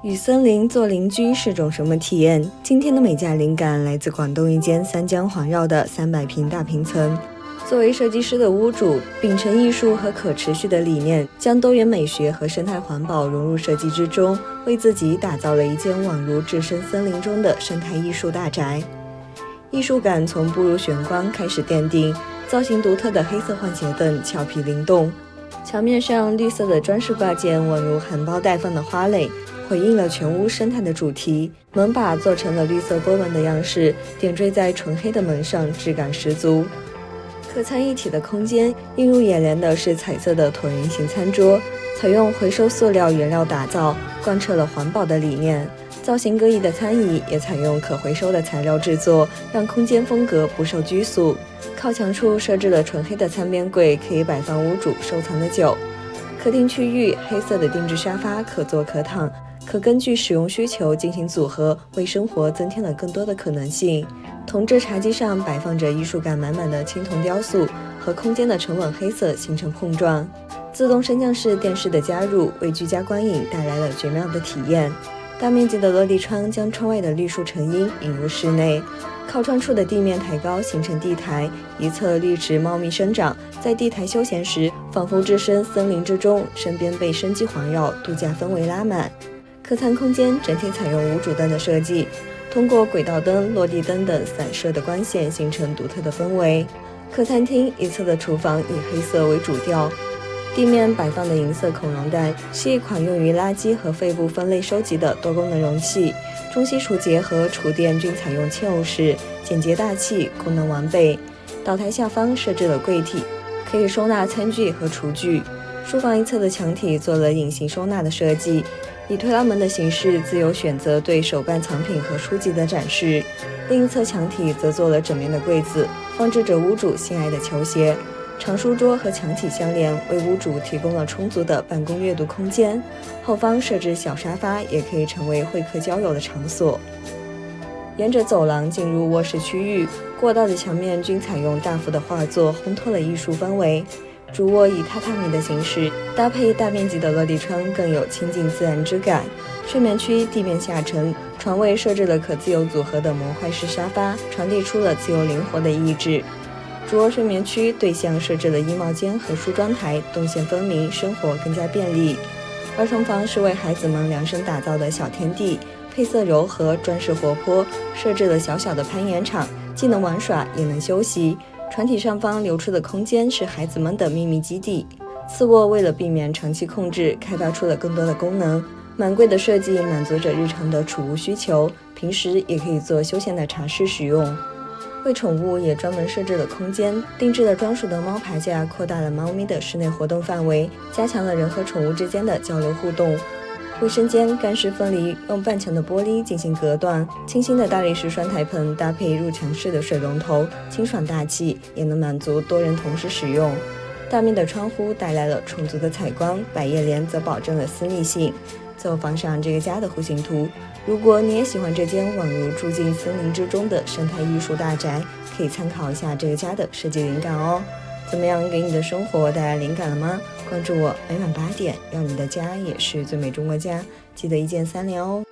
与森林做邻居是种什么体验？今天的美甲灵感来自广东一间三江环绕的300平大平层。作为设计师的屋主，秉承艺术和可持续的理念，将多元美学和生态环保融入设计之中，为自己打造了一间宛如置身森林中的生态艺术大宅。艺术感从步入玄关开始奠定，造型独特的黑色换鞋凳俏皮灵动，墙面上绿色的装饰挂件宛如含苞待放的花蕾，回应了全屋生态的主题。门把做成了绿色波纹的样式，点缀在纯黑的门上，质感十足。客餐一体的空间，映入眼帘的是彩色的椭圆形餐桌，采用回收塑料原料打造，贯彻了环保的理念。造型各异的餐椅也采用可回收的材料制作，让空间风格不受拘束。靠墙处设置了纯黑的餐边柜，可以摆放屋主收藏的酒。客厅区域黑色的定制沙发可坐可躺，可根据使用需求进行组合，为生活增添了更多的可能性。铜制茶几上摆放着艺术感满满的青铜雕塑，和空间的沉稳黑色形成碰撞。自动升降式电视的加入，为居家观影带来了绝妙的体验。大面积的落地窗将窗外的绿树成荫引入室内，靠窗处的地面抬高形成地台，一侧绿植茂密生长，在地台休闲时仿佛置身森林之中，身边被生机环绕，度假氛围拉满。客餐空间整体采用无主灯的设计，通过轨道灯、落地灯等散射的光线形成独特的氛围。客餐厅一侧的厨房以黑色为主调，地面摆放的银色恐龙蛋是一款用于垃圾和废物分类收集的多功能容器，中西厨节和厨电均采用嵌入式，简洁大气，功能完备。岛台下方设置了柜体，可以收纳餐具和厨具。书房一侧的墙体做了隐形收纳的设计，以推拉门的形式自由选择对手办藏品和书籍的展示。另一侧墙体则做了整面的柜子，放置着屋主心爱的球鞋。长书桌和墙体相连，为屋主提供了充足的办公阅读空间。后方设置小沙发，也可以成为会客交友的场所。沿着走廊进入卧室区域，过道的墙面均采用大幅的画作，烘托了艺术氛围。主卧以榻榻米的形式，搭配大面积的落地窗，更有亲近自然之感。睡眠区地面下沉，床位设置了可自由组合的模块式沙发，传递出了自由灵活的意志。主卧睡眠区对向设置了衣帽间和梳妆台，动线分明，生活更加便利。儿童房是为孩子们量身打造的小天地，配色柔和，装饰活泼，设置了小小的攀岩场，既能玩耍也能休息。船体上方留出的空间是孩子们的秘密基地。次卧为了避免长期控制，开发出了更多的功能。满柜的设计满足着日常的储物需求，平时也可以做休闲的茶室使用。为宠物也专门设置了空间，定制了专属的猫爬架，扩大了猫咪的室内活动范围，加强了人和宠物之间的交流互动。卫生间干湿分离，用半墙的玻璃进行隔断。清新的大理石双台盆搭配入墙式的水龙头，清爽大气，也能满足多人同时使用。大面的窗户带来了充足的采光，百叶帘则保证了私密性。最后放上这个家的户型图。如果你也喜欢这间宛如住进森林之中的生态艺术大宅，可以参考一下这个家的设计灵感哦。怎么样，给你的生活带来灵感了吗？关注我，每晚8点，让你的家也是最美中国家。记得1键3连哦。